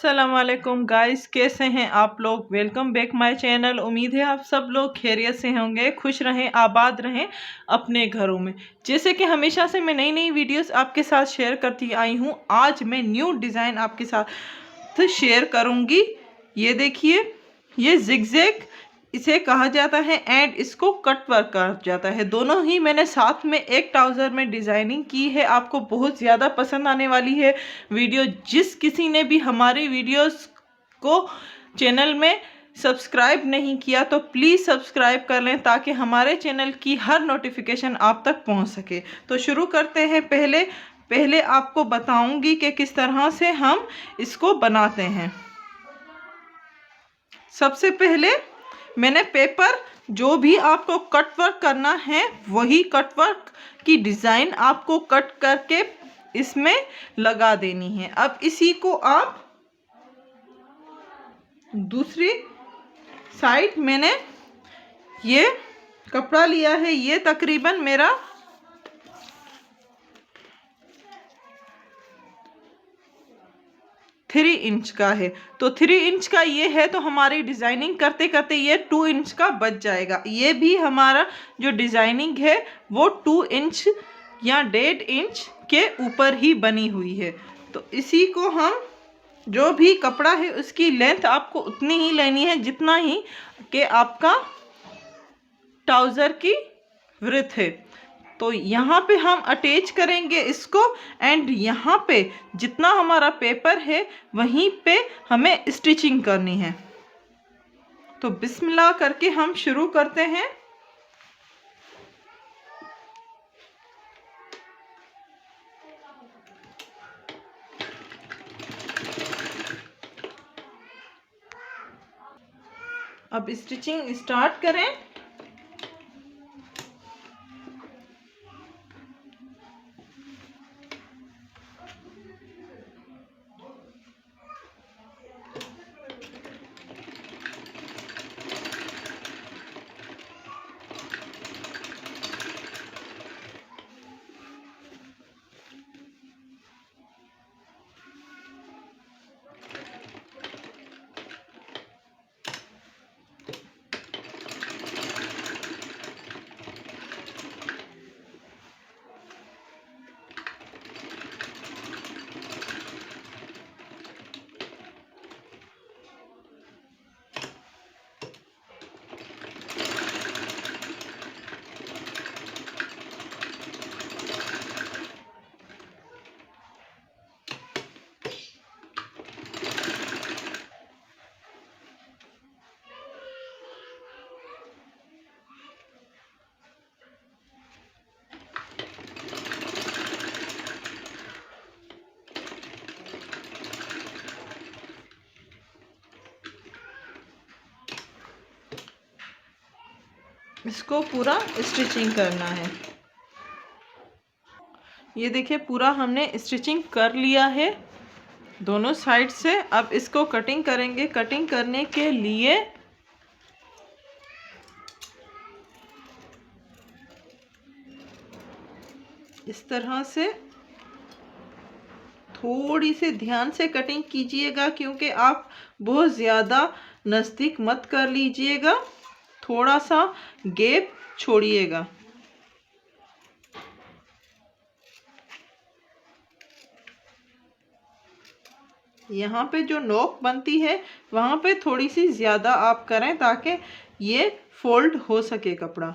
अस्सलामुअलैकुम गाइस, कैसे हैं आप लोग। Welcome back my channel. उम्मीद है आप सब लोग खैरियत से होंगे, खुश रहें, आबाद रहें अपने घरों में। जैसे कि हमेशा से मैं नई नई वीडियोस आपके साथ शेयर करती आई हूँ, आज मैं न्यू डिज़ाइन आपके साथ शेयर करूँगी। ये देखिए, ये जिगजैग इसे कहा जाता है एंड इसको कट वर्क कहा जाता है। दोनों ही मैंने साथ में एक ट्राउज़र में डिज़ाइनिंग की है। आपको बहुत ज़्यादा पसंद आने वाली है वीडियो। जिस किसी ने भी हमारी वीडियोस को चैनल में सब्सक्राइब नहीं किया तो प्लीज़ सब्सक्राइब कर लें ताकि हमारे चैनल की हर नोटिफिकेशन आप तक पहुंच सके। तो शुरू करते हैं। पहले आपको बताऊंगी कि किस तरह से हम इसको बनाते हैं। सबसे पहले मैंने पेपर, जो भी आपको कट वर्क करना है वही कट वर्क की डिज़ाइन आपको कट करके इसमें लगा देनी है। अब इसी को आप दूसरी साइड, मैंने ये कपड़ा लिया है, ये तकरीबन मेरा 3 इंच का है। तो 3 इंच का ये है, तो हमारी डिज़ाइनिंग करते करते ये 2 इंच का बच जाएगा। ये भी हमारा जो डिज़ाइनिंग है वो 2 इंच या 1.5 इंच के ऊपर ही बनी हुई है। तो इसी को हम, जो भी कपड़ा है उसकी लेंथ आपको उतनी ही लेनी है जितना ही कि आपका ट्राउज़र की विड्थ है। तो यहाँ पे हम अटैच करेंगे इसको एंड यहाँ पे जितना हमारा पेपर है वहीं पे हमें स्टिचिंग करनी है। तो बिस्मिल्लाह करके हम शुरू करते हैं। अब स्टिचिंग स्टार्ट करें। इसको पूरा स्टिचिंग करना है। ये देखिए, पूरा हमने स्टिचिंग कर लिया है दोनों साइड से। अब इसको कटिंग करेंगे। कटिंग करने के लिए इस तरह से थोड़ी सी ध्यान से कटिंग कीजिएगा, क्योंकि आप बहुत ज़्यादा नज़दीक मत कर लीजिएगा, थोड़ा सा गैप छोड़िएगा। यहाँ पे जो नोक बनती है वहाँ पे थोड़ी सी ज़्यादा आप करें ताकि ये फोल्ड हो सके कपड़ा।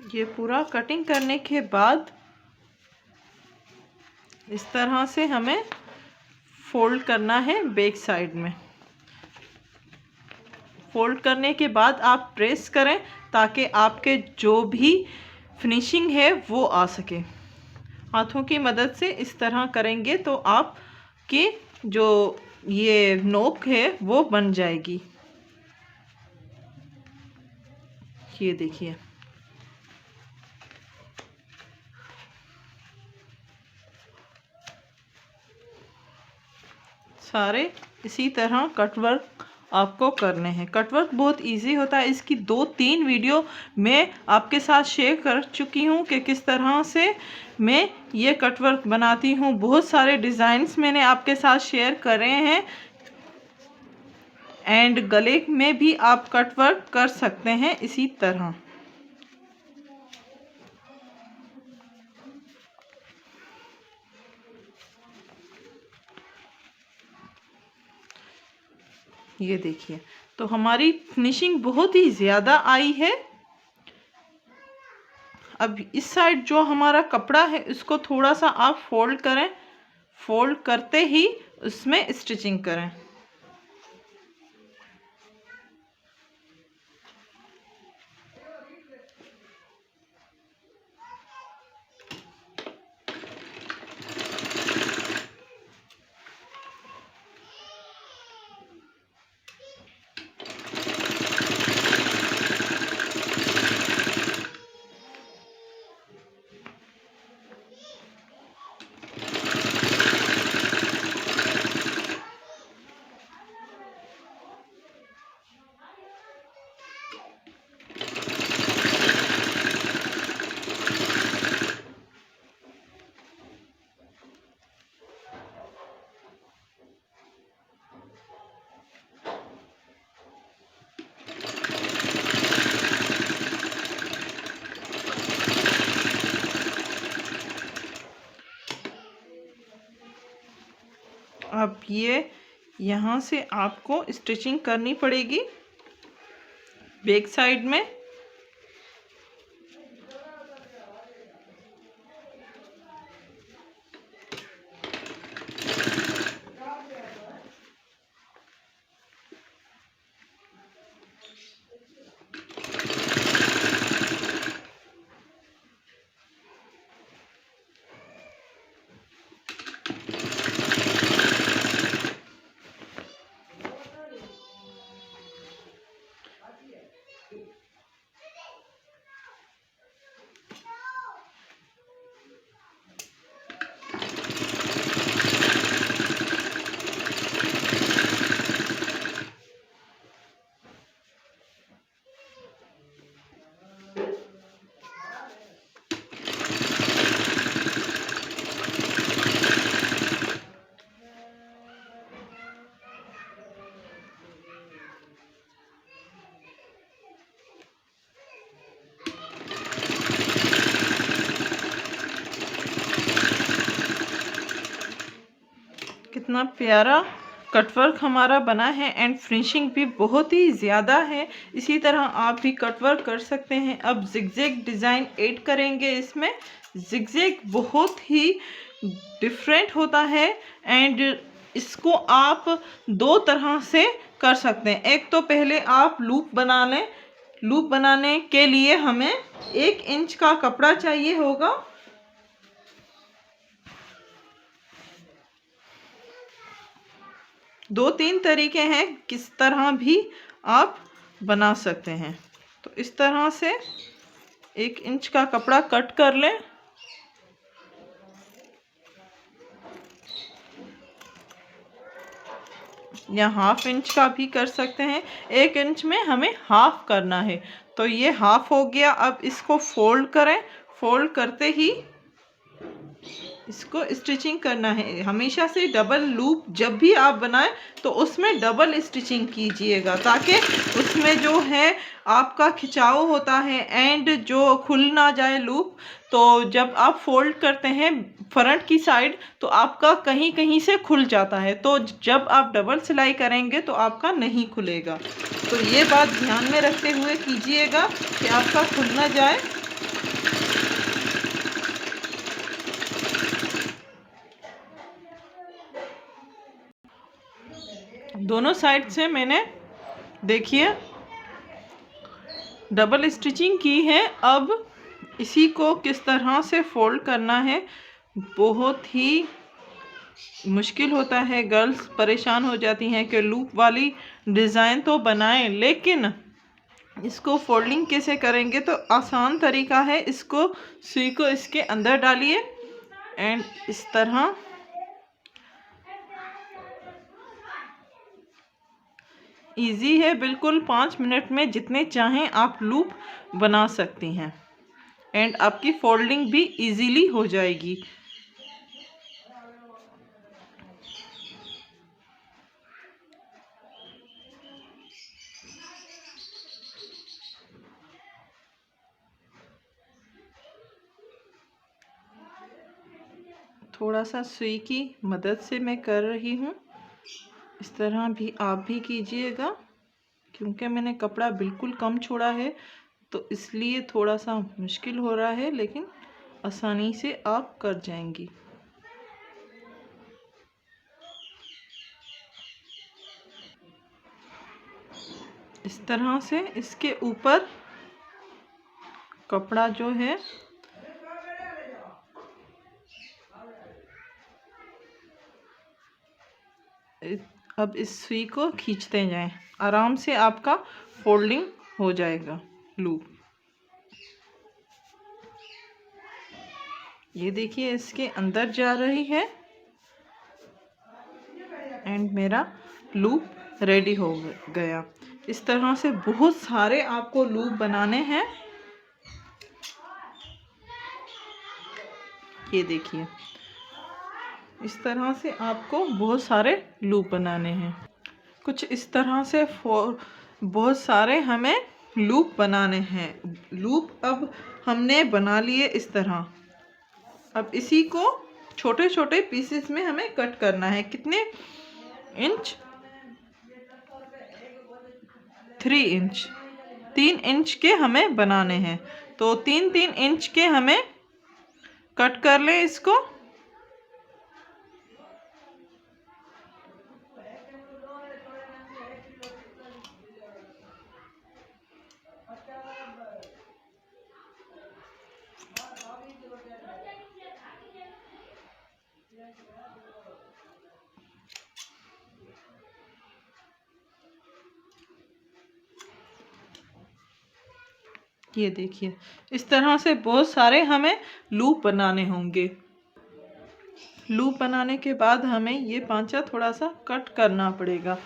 ये पूरा कटिंग करने के बाद इस तरह से हमें फोल्ड करना है बैक साइड में। फोल्ड करने के बाद आप प्रेस करें ताकि आपके जो भी फिनिशिंग है वो आ सके। हाथों की मदद से इस तरह करेंगे तो आपकी जो ये नोक है वो बन जाएगी। ये देखिए, सारे इसी तरह कटवर्क आपको करने हैं। कटवर्क बहुत इजी होता है। इसकी 2-3 वीडियो मैं आपके साथ शेयर कर चुकी हूँ कि किस तरह से मैं ये कटवर्क बनाती हूँ। बहुत सारे डिज़ाइंस मैंने आपके साथ शेयर करे हैं। एंड गले में भी आप कटवर्क कर सकते हैं इसी तरह। ये देखिए, तो हमारी फिनिशिंग बहुत ही ज़्यादा आई है। अब इस साइड जो हमारा कपड़ा है इसको थोड़ा सा आप फोल्ड करें। फोल्ड करते ही उसमें स्टिचिंग करें। अब ये यहाँ से आपको स्टिचिंग करनी पड़ेगी बैक साइड में। कितना प्यारा कटवर्क हमारा बना है एंड फिनिशिंग भी बहुत ही ज़्यादा है। इसी तरह आप भी कटवर्क कर सकते हैं। अब जिगजैग डिज़ाइन ऐड करेंगे इसमें। जिगजैग बहुत ही डिफरेंट होता है एंड इसको आप 2 तरह से कर सकते हैं। एक तो पहले आप लूप बना लें। लूप बनाने के लिए हमें 1 इंच का कपड़ा चाहिए होगा। दो तीन तरीके हैं किस तरह भी आप बना सकते हैं। तो इस तरह से 1 इंच का कपड़ा कट कर लें। या 1/2 इंच का भी कर सकते हैं। 1 इंच में हमें हाफ करना है तो ये हाफ हो गया। अब इसको फोल्ड करें। फोल्ड करते ही इसको स्टिचिंग करना है। हमेशा से डबल लूप जब भी आप बनाएं तो उसमें डबल स्टिचिंग कीजिएगा ताकि उसमें जो है आपका खिंचाव होता है एंड जो खुल ना जाए लूप। तो जब आप फोल्ड करते हैं फ्रंट की साइड तो आपका कहीं कहीं से खुल जाता है, तो जब आप डबल सिलाई करेंगे तो आपका नहीं खुलेगा। तो ये बात ध्यान में रखते हुए कीजिएगा कि आपका खुल ना जाए। दोनों साइड से मैंने देखिए डबल स्टिचिंग की है। अब इसी को किस तरह से फोल्ड करना है, बहुत ही मुश्किल होता है। गर्ल्स परेशान हो जाती हैं कि लूप वाली डिज़ाइन तो बनाएं, लेकिन इसको फोल्डिंग कैसे करेंगे। तो आसान तरीका है, इसको सुई को इसके अंदर डालिए एंड इस तरह इजी है बिल्कुल। 5 मिनट में जितने चाहें आप लूप बना सकती हैं एंड आपकी फोल्डिंग भी इजीली हो जाएगी। थोड़ा सा सुई की मदद से मैं कर रही हूँ, इस तरह भी आप भी कीजिएगा। क्योंकि मैंने कपड़ा बिल्कुल कम छोड़ा है तो इसलिए थोड़ा सा मुश्किल हो रहा है, लेकिन आसानी से आप कर जाएंगी। इस तरह से इसके ऊपर कपड़ा जो है अब इस सुई को खींचते जाएं, आराम से आपका फोल्डिंग हो जाएगा लूप। ये देखिए इसके अंदर जा रही है एंड मेरा लूप रेडी हो गया। इस तरह से बहुत सारे आपको लूप बनाने हैं। ये देखिए इस तरह से आपको बहुत सारे लूप बनाने हैं। कुछ इस तरह से बहुत सारे हमें लूप बनाने हैं। लूप अब हमने बना लिए इस तरह। अब इसी को छोटे छोटे पीसेस में हमें कट करना है। कितने इंच? 3 इंच, 3 इंच के हमें बनाने हैं। तो 3-3 इंच के हमें कट कर लें इसको। ये देखिए इस तरह से बहुत सारे हमें लूप बनाने होंगे। लूप बनाने के बाद हमें ये पांचा थोड़ा सा कट करना पड़ेगा।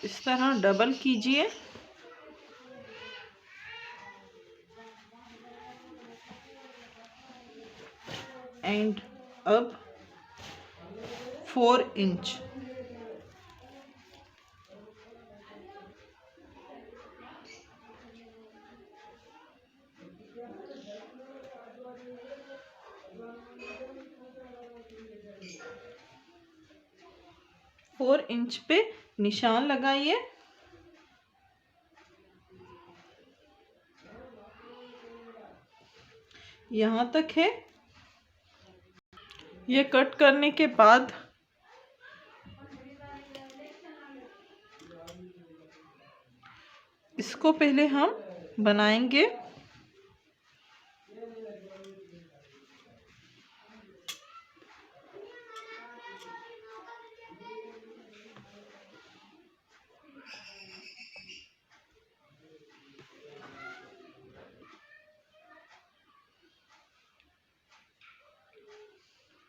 इस तरह डबल कीजिए एंड अब 4 इंच पे निशान लगाइए। यहाँ तक है। ये कट करने के बाद इसको पहले हम बनाएंगे।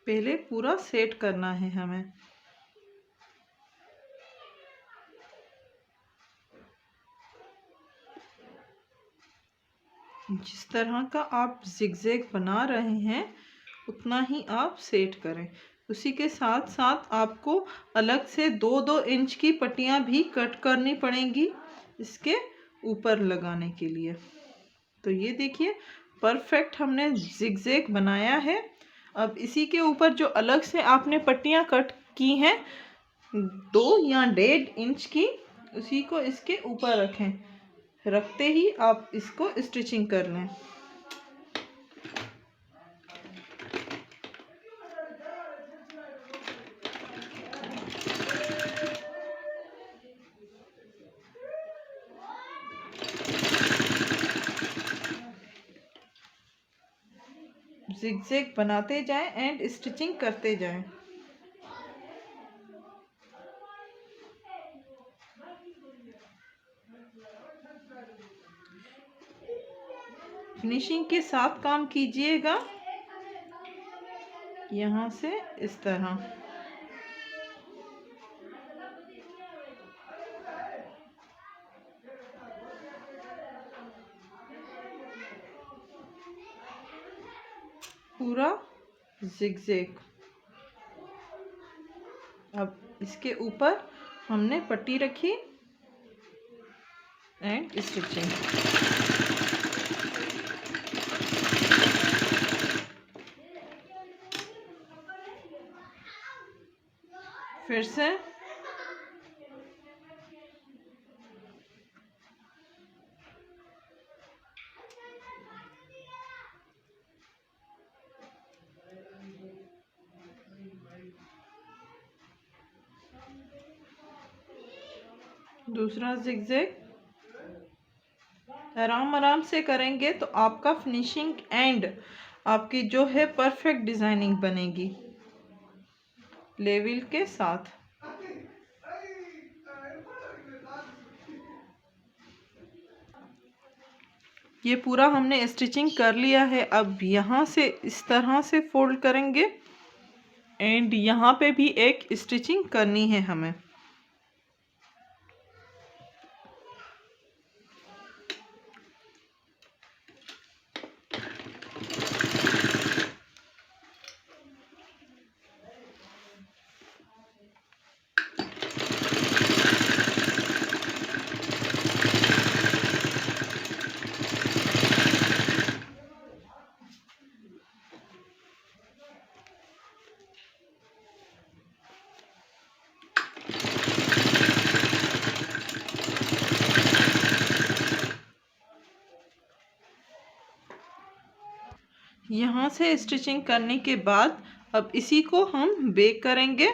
पहले पूरा सेट करना है हमें। जिस तरह का आप जिगजैग बना रहे हैं उतना ही आप सेट करें। उसी के साथ साथ आपको अलग से 2-2 इंच की पट्टियां भी कट करनी पड़ेंगी इसके ऊपर लगाने के लिए। तो ये देखिए परफेक्ट हमने जिगजैग बनाया है। अब इसी के ऊपर जो अलग से आपने पट्टियां कट की हैं 2 या 1.5 इंच की, उसी को इसके ऊपर रखें। रखते ही आप इसको स्टिचिंग कर लें। जिगजैग बनाते जाएं एंड स्टिचिंग करते जाएं। फिनिशिंग के साथ काम कीजिएगा, यहाँ से इस तरह। पूरा जिगजैग। अब इसके ऊपर हमने पट्टी रखी एंड स्टिचिंग। फिर से दूसरा जिगजैग। आराम आराम से करेंगे तो आपका फिनिशिंग एंड आपकी जो है परफेक्ट डिजाइनिंग बनेगी लेवल के साथ। ये पूरा हमने स्टिचिंग कर लिया है। अब यहाँ से इस तरह से फोल्ड करेंगे एंड यहाँ पे भी एक स्टिचिंग करनी है हमें। यहाँ से स्टिचिंग करने के बाद अब इसी को हम बेक करेंगे।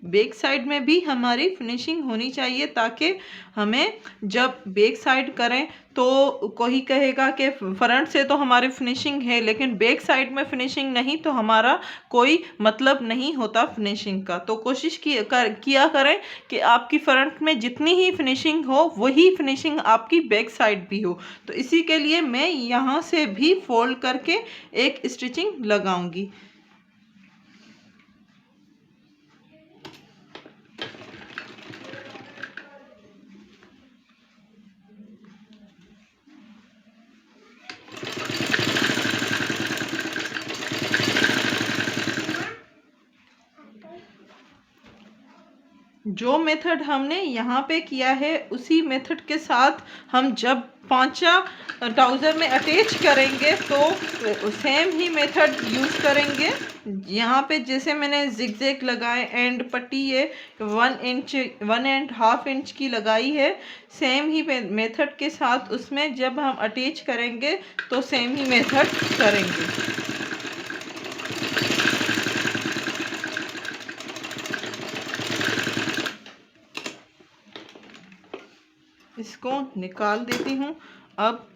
बैक साइड में भी हमारी फिनिशिंग होनी चाहिए ताकि हमें जब बैक साइड करें तो कोई कहेगा कि फ्रंट से तो हमारी फिनिशिंग है लेकिन बैक साइड में फिनिशिंग नहीं, तो हमारा कोई मतलब नहीं होता फिनिशिंग का। तो कोशिश किया करें कि आपकी फ्रंट में जितनी ही फिनिशिंग हो वही फिनिशिंग आपकी बैक साइड भी हो। तो इसी के लिए मैं यहाँ से भी फोल्ड करके एक स्टिचिंग लगाऊंगी। जो मेथड हमने यहाँ पे किया है उसी मेथड के साथ हम जब पांचा ट्राउज़र में अटैच करेंगे तो सेम ही मेथड यूज़ करेंगे। यहाँ पे जैसे मैंने जिगजैग लगाए एंड पट्टी ये 1.5 इंच की लगाई है, सेम ही मेथड के साथ उसमें जब हम अटैच करेंगे तो सेम ही मेथड करेंगे। इसको निकाल देती हूँ। अब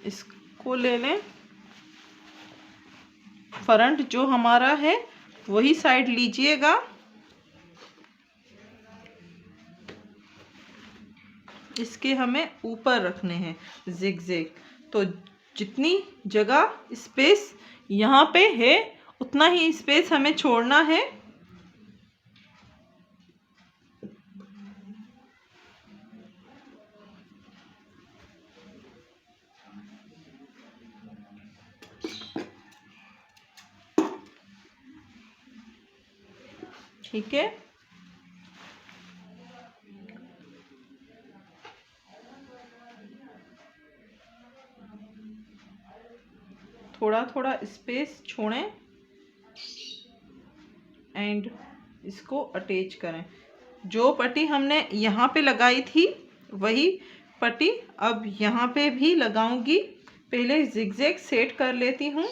इसको ले लें, फ्रंट जो हमारा है वही साइड लीजिएगा। इसके हमें ऊपर रखने हैं जिगजैग, तो जितनी जगह स्पेस यहाँ पे है उतना ही स्पेस हमें छोड़ना है। ठीक है, थोड़ा थोड़ा स्पेस छोड़ें एंड इसको अटैच करें। जो पट्टी हमने यहाँ पे लगाई थी वही पट्टी अब यहाँ पे भी लगाऊंगी। पहले जिगजैग सेट कर लेती हूँ।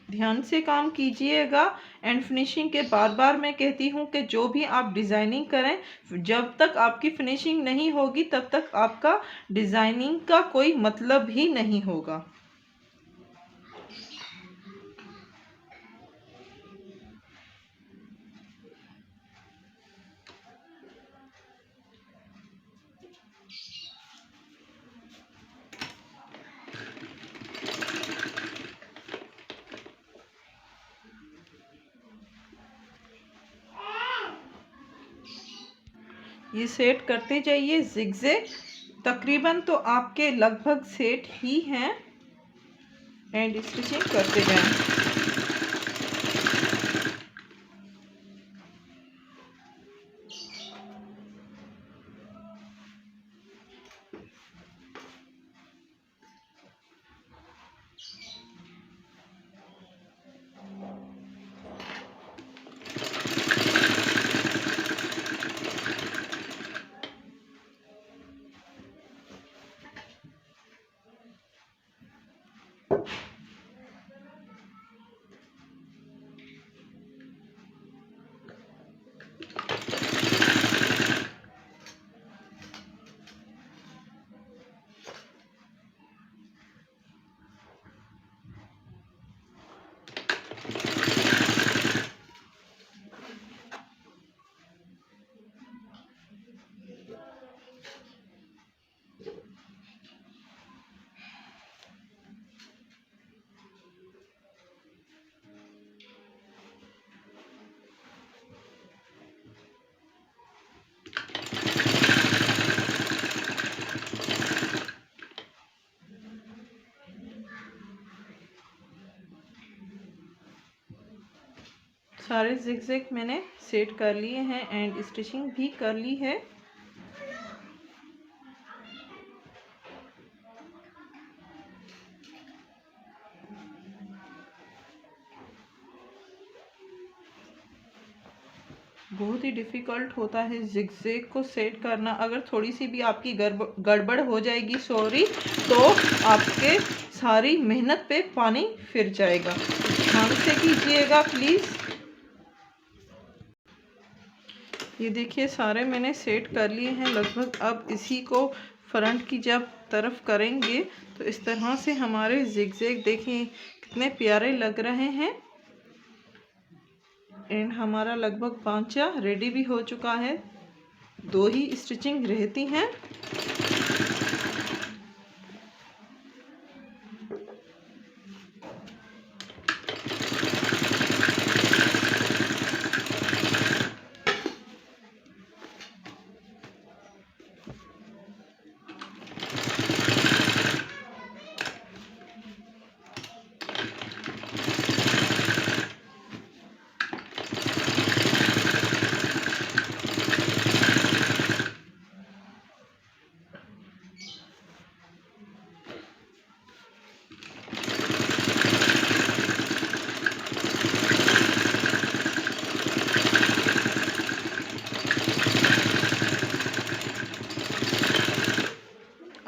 ध्यान से काम कीजिएगा। एंड फिनिशिंग के बार बार मैं कहती हूँ कि जो भी आप डिज़ाइनिंग करें, जब तक आपकी फिनिशिंग नहीं होगी तब तक आपका डिज़ाइनिंग का कोई मतलब ही नहीं होगा। ये सेट करते जाइए जिगजैग, तकरीबन तो आपके लगभग सेट ही हैं। एंड स्टिचिंग करते जाएं। सारे जिगजैग मैंने सेट कर लिए हैं एंड स्टिचिंग भी कर ली है। बहुत ही डिफ़िकल्ट होता है जिगजैग को सेट करना। अगर थोड़ी सी भी आपकी गड़बड़ हो जाएगी, सॉरी, तो आपके सारी मेहनत पे पानी फिर जाएगा। ध्यान से कीजिएगा प्लीज़। ये देखिए सारे मैंने सेट कर लिए हैं लगभग। अब इसी को फ्रंट की जब तरफ करेंगे तो इस तरह से हमारे जिगजैग देखिए कितने प्यारे लग रहे हैं। एंड हमारा लगभग पांचा रेडी भी हो चुका है। 2 ही स्टिचिंग रहती हैं।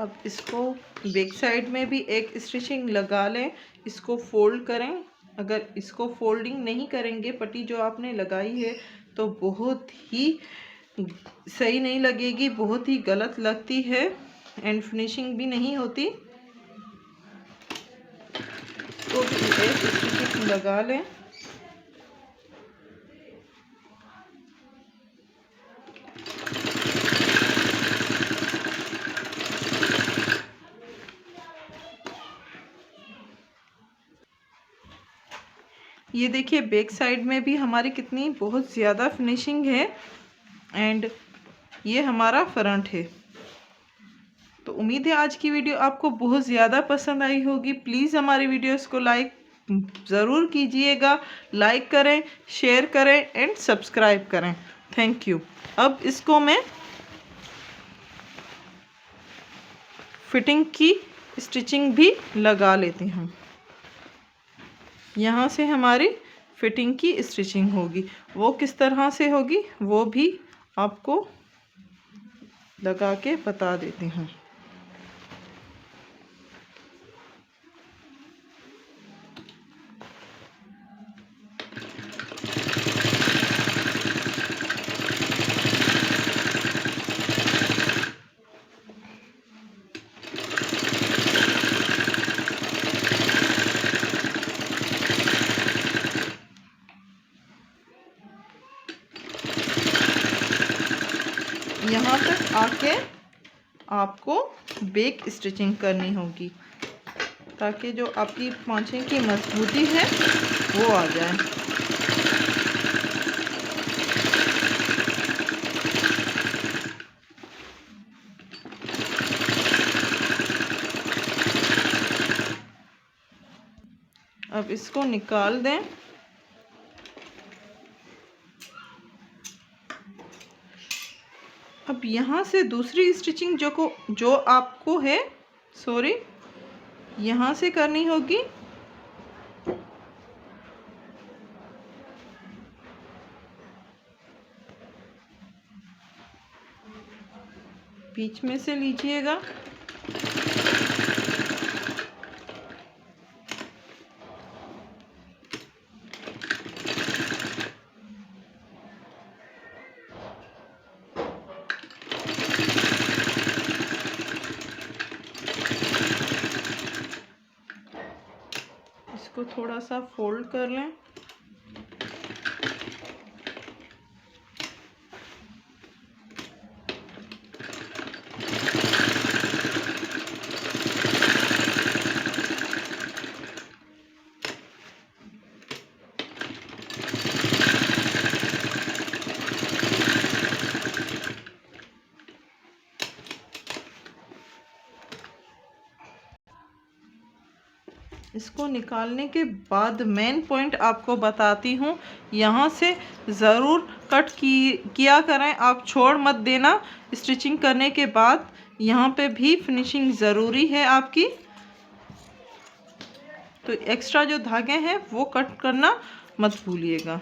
अब इसको बैक साइड में भी एक स्टिचिंग लगा लें। इसको फोल्ड करें। अगर इसको फोल्डिंग नहीं करेंगे पट्टी जो आपने लगाई है तो बहुत ही सही नहीं लगेगी, बहुत ही गलत लगती है एंड फिनिशिंग भी नहीं होती। तो एक स्टिचिंग लगा लें। ये देखिए बैक साइड में भी हमारी कितनी बहुत ज़्यादा फिनिशिंग है। एंड ये हमारा फ्रंट है। तो उम्मीद है आज की वीडियो आपको बहुत ज़्यादा पसंद आई होगी। प्लीज़ हमारी वीडियोस को लाइक ज़रूर कीजिएगा। लाइक करें, शेयर करें एंड सब्सक्राइब करें। Thank you. अब इसको मैं फिटिंग की स्टिचिंग भी लगा लेती हूँ। यहाँ से हमारी फिटिंग की स्टिचिंग होगी। वो किस तरह से होगी वो भी आपको लगा के बता देती हूँ। यहाँ तक आके आपको बैक स्टिचिंग करनी होगी ताकि जो आपकी पाँचे की मजबूती है वो आ जाए। अब इसको निकाल दें। अब यहाँ से दूसरी स्टिचिंग जो आपको है यहाँ से करनी होगी। बीच में से लीजिएगा। इसको थोड़ा सा फोल्ड कर लें। इसको निकालने के बाद मेन पॉइंट आपको बताती हूँ, यहाँ से ज़रूर कट किया करें, आप छोड़ मत देना। स्टिचिंग करने के बाद यहाँ पे भी फिनिशिंग ज़रूरी है आपकी, तो एक्स्ट्रा जो धागे हैं वो कट करना मत भूलिएगा।